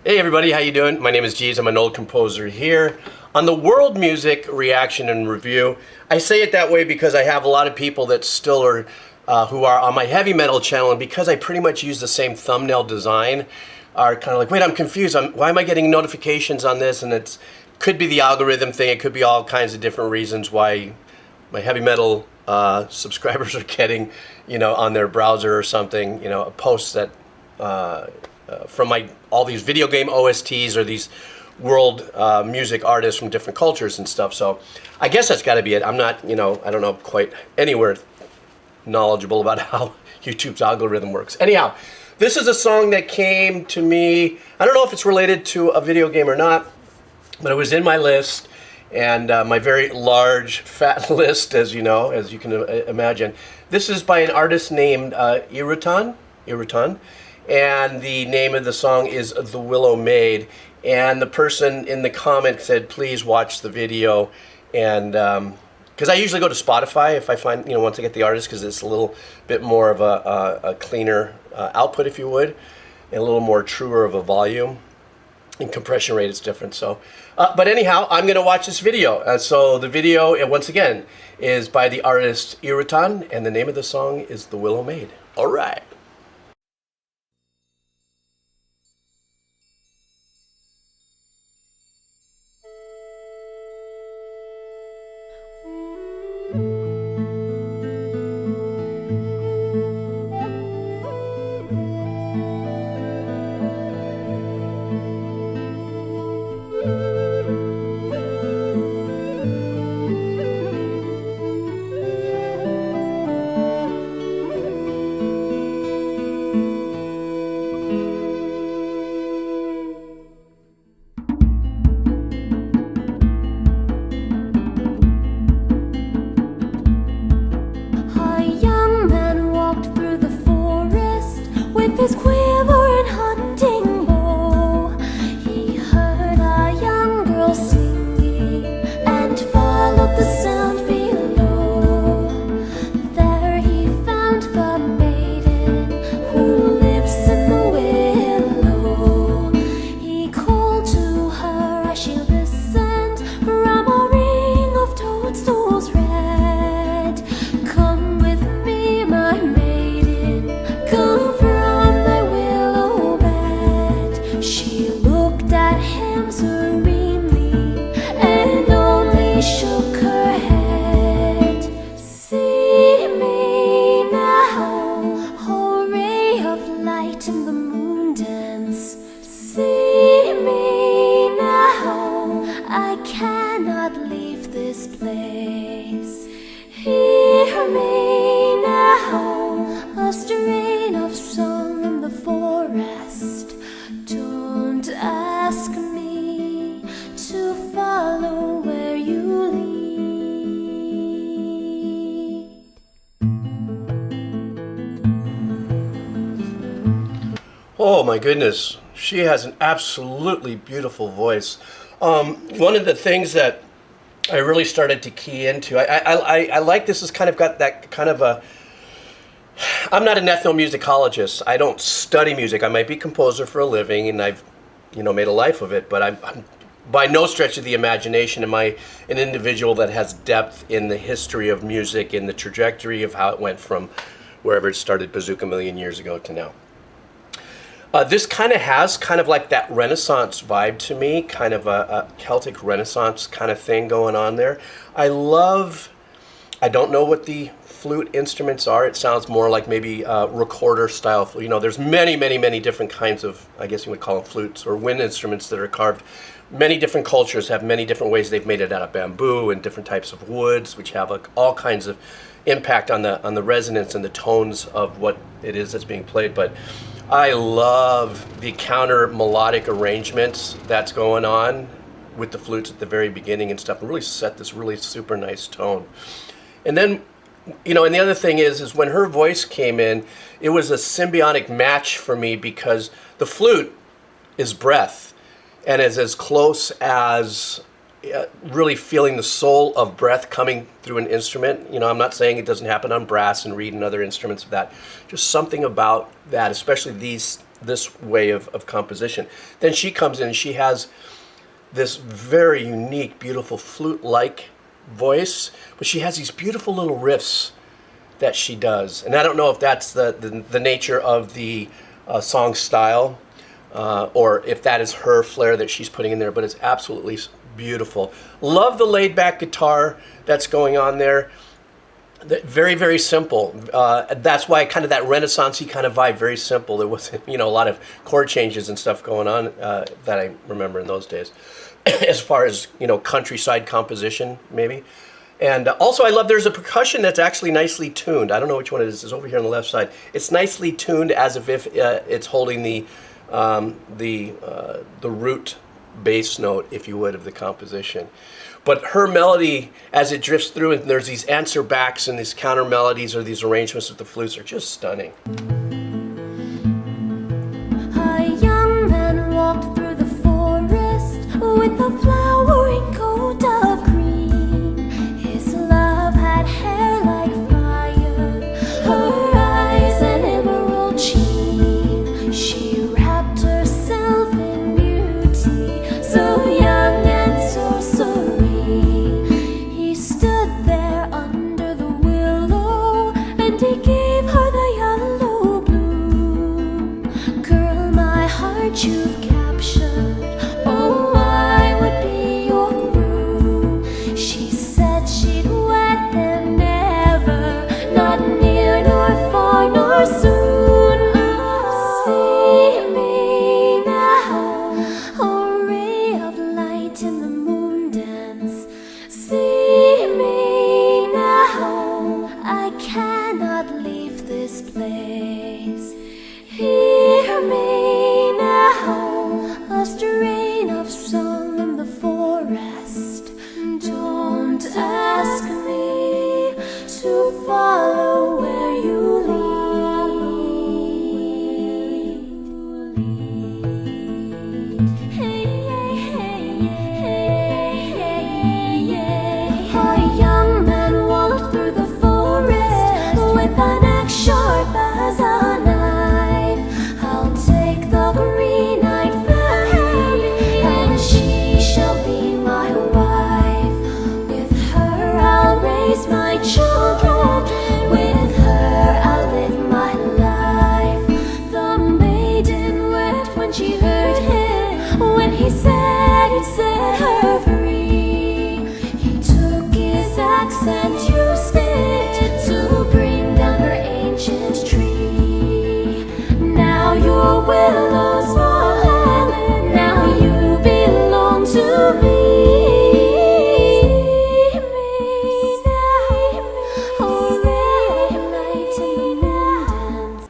Hey everybody, how you doing? My name is Jeez. I'm an old composer here on the World Music Reaction and Review. I say it that way because I have a lot of people that still are who are on my heavy metal channel, and because I pretty much use the same thumbnail design, are kind of like, wait, I'm confused. Why am I getting notifications on this? And it could be the algorithm thing. It could be all kinds of different reasons why my heavy metal subscribers are getting, on their browser or something, posts that from all these video game OSTs or these world music artists from different cultures and stuff. So I guess that's got to be it. I'm not, I don't know quite anywhere knowledgeable about how YouTube's algorithm works. Anyhow, this is a song that came to me. I don't know if it's related to a video game or not, but it was in my list, and my very large, fat list, as you can imagine. This is by an artist named Erutan, and the name of the song is The Willow Maid. And the person in the comment said, please watch the video. And because I usually go to Spotify if I find, once I get the artist, because it's a little bit more of a cleaner output, if you would, and a little more truer of a volume. And compression rate is different. So, but anyhow, I'm going to watch this video. So the video, once again, is by the artist Erutan, and the name of the song is The Willow Maid. All right. His quiver and hunting bow, he heard a young girl singing and followed the sound below. There he found the maiden who lives in the willow. He called to her as she listened from a ring of toadstools red. Come with me, my maiden, come from serenely and only shook her head. See me now, oh ray of light in the moon dance. See me now, I cannot leave this place. Hear me now, a strain of song in the forest. Don't ask me to follow where you lead. Oh my goodness, she has an absolutely beautiful voice. One of the things that I really started to key into, I like this has kind of got that kind of a, I'm not an ethnomusicologist. I don't study music. I might be a composer for a living, and I've made a life of it, but I'm by no stretch of the imagination am I an individual that has depth in the history of music, in the trajectory of how it went from wherever it started bazooka million years ago to now. This kind of has like that Renaissance vibe to me, kind of a Celtic Renaissance kind of thing going on there. I don't know what the flute instruments are. It sounds more like maybe recorder style. There's many different kinds of, I guess you would call them flutes or wind instruments that are carved. Many different cultures have many different ways they've made it out of bamboo and different types of woods, which have all kinds of impact on the resonance and the tones of what it is that's being played. But I love the counter melodic arrangements that's going on with the flutes at the very beginning and stuff, and really set this really super nice tone. And then, and the other thing is when her voice came in, it was a symbiotic match for me, because the flute is breath and is as close as really feeling the soul of breath coming through an instrument. You know, I'm not saying it doesn't happen on brass and reed and other instruments of that. Just something about that, especially these this way of composition. Then she comes in and she has this very unique, beautiful flute-like voice, but she has these beautiful little riffs that she does. And I don't know if that's the nature of the song style, or if that is her flair that she's putting in there, but it's absolutely beautiful. Love the laid-back guitar that's going on there. Very, very simple. That's why kind of that Renaissance-y kind of vibe, very simple. There wasn't, a lot of chord changes and stuff going on that I remember in those days. As far as, countryside composition, maybe. And also I love there's a percussion that's actually nicely tuned. I don't know which one it is. It's over here on the left side. It's nicely tuned as if it's holding the root bass note, if you would, of the composition. But her melody, as it drifts through, and there's these answer backs and these counter melodies or these arrangements with the flutes, are just stunning. A young man walked through the forest with a flowering coat of green. His love had hair like fire, her eyes an emerald sheen. She wrapped herself in beauty, so young and so serene. He stood there under the willow, and he gave her the yellow bloom. Girl, my heart you've captured. Oh, I would be your groom. She said she'd wed him never, not near nor far nor soon. See me now, a ray of light in the moon dance. See me now, I cannot leave this place. Hear me now, a strain of song in the forest. Don't ask me to follow where you lead. Hey, hey, hey, hey, hey. A young man walked through the forest with an axe sharp as a knife. I'll take the green eyed fairy, and she shall be my wife. With her I'll raise my children, with her I'll live my life. The maiden wept when she heard him, when he said he'd set her free. He took his axe and used it to bring down her ancient tree. Now your willow's fallen, now you belong to me. See me now, a ray of light in the moon dance.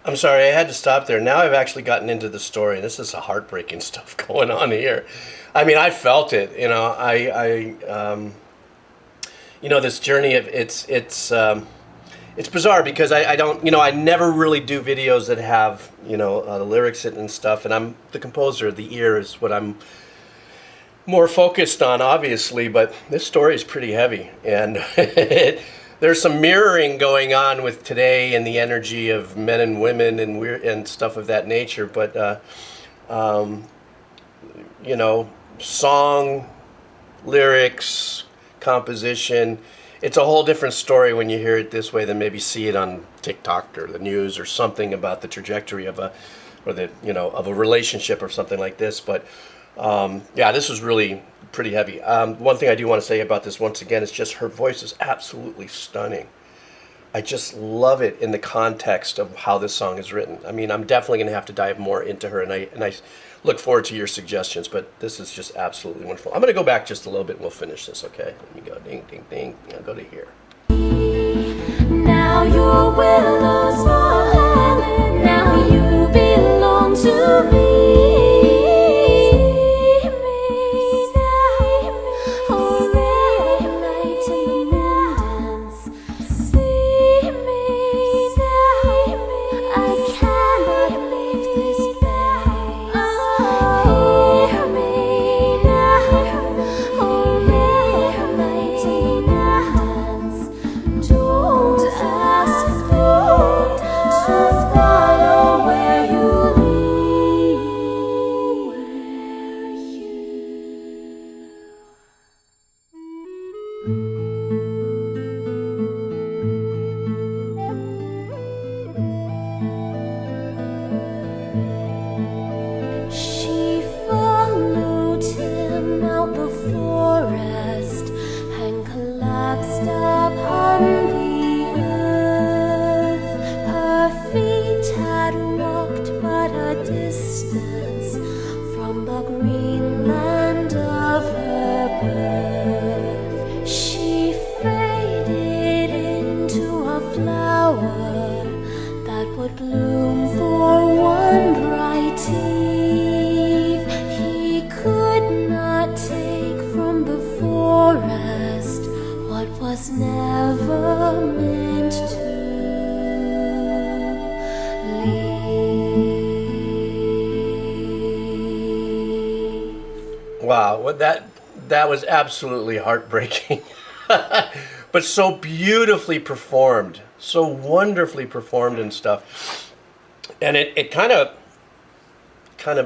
I'm sorry, I had to stop there. Now I've actually gotten into the story. This is a heartbreaking stuff going on here. I mean, I felt it. This journey of it's bizarre because I don't, I never really do videos that have, the lyrics and stuff. And I'm the composer. The ear is what I'm more focused on, obviously. But this story is pretty heavy, and there's some mirroring going on with today and the energy of men and women and stuff of that nature. But song, lyrics, composition. It's a whole different story when you hear it this way than maybe see it on TikTok or the news or something about the trajectory of a relationship or something like this. But this was really pretty heavy. One thing I do want to say about this once again is just her voice is absolutely stunning. I just love it in the context of how this song is written. I mean, I'm definitely going to have to dive more into her, and I look forward to your suggestions, but this is just absolutely wonderful. I'm going to go back just a little bit and we'll finish this, okay? Let me go ding, ding, ding. I'll go to here. Now your willow's fallen, now you belong to me. Don't ask me to follow where you lead. Wow, what that was absolutely heartbreaking. But so beautifully performed, so wonderfully performed and stuff. And it kind of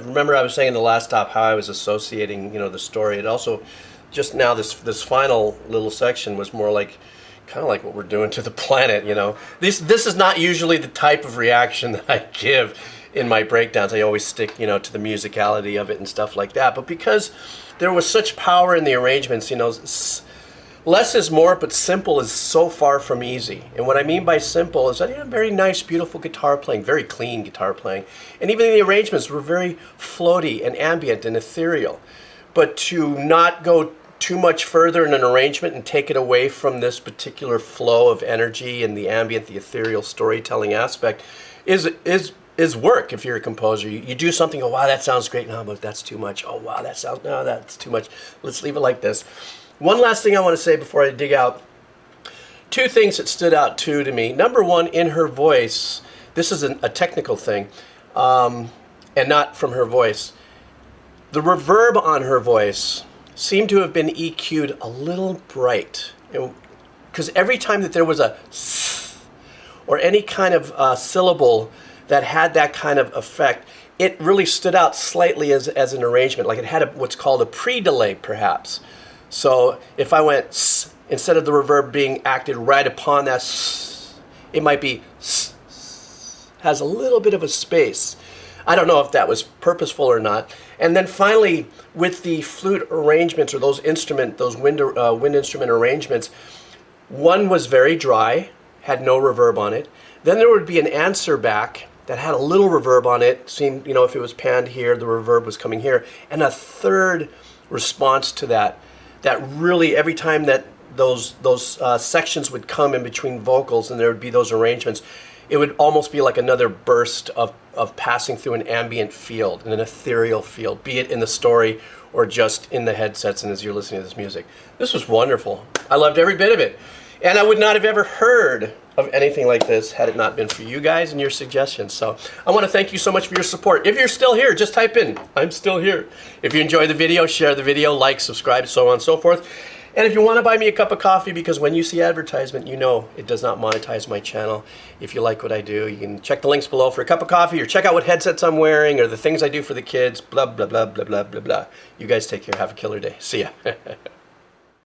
remember I was saying in the last stop how I was associating, the story. It also just now this final little section was more like kind of like what we're doing to the planet. This is not usually the type of reaction that I give in my breakdowns. I always stick, to the musicality of it and stuff like that. But because there was such power in the arrangements, less is more, but simple is so far from easy. And what I mean by simple is that you have very nice, beautiful guitar playing, very clean guitar playing. And even the arrangements were very floaty and ambient and ethereal. But to not go too much further in an arrangement and take it away from this particular flow of energy and the ambient, the ethereal storytelling aspect is work if you're a composer. You do something, oh wow, that sounds great, no, but that's too much. Oh wow, no, that's too much. Let's leave it like this. One last thing I want to say before I dig out. Two things that stood out too to me. Number one, in her voice, this is a technical thing, and not from her voice. The reverb on her voice seemed to have been EQ'd a little bright. Because every time that there was a s or any kind of syllable that had that kind of effect, it really stood out slightly as an arrangement. Like it had what's called a pre-delay, perhaps. So if I went s, instead of the reverb being acted right upon that s, it might be s, has a little bit of a space. I don't know if that was purposeful or not. And then finally, with the flute arrangements or those wind instrument arrangements, one was very dry, had no reverb on it. Then there would be an answer back that had a little reverb on it. Seemed, if it was panned here, the reverb was coming here. And a third response to that really, every time that those sections would come in between vocals and there would be those arrangements, it would almost be like another burst of passing through an ambient field, an ethereal field, be it in the story or just in the headsets and as you're listening to this music. This was wonderful. I loved every bit of it. And I would not have ever heard of anything like this had it not been for you guys and your suggestions. So I want to thank you so much for your support. If you're still here, just type in, I'm still here. If you enjoy the video, share the video, like, subscribe, so on and so forth. And if you want to buy me a cup of coffee, because when you see advertisement, it does not monetize my channel. If you like what I do, you can check the links below for a cup of coffee or check out what headsets I'm wearing or the things I do for the kids, blah, blah, blah, blah, blah, blah, blah. You guys take care. Have a killer day. See ya.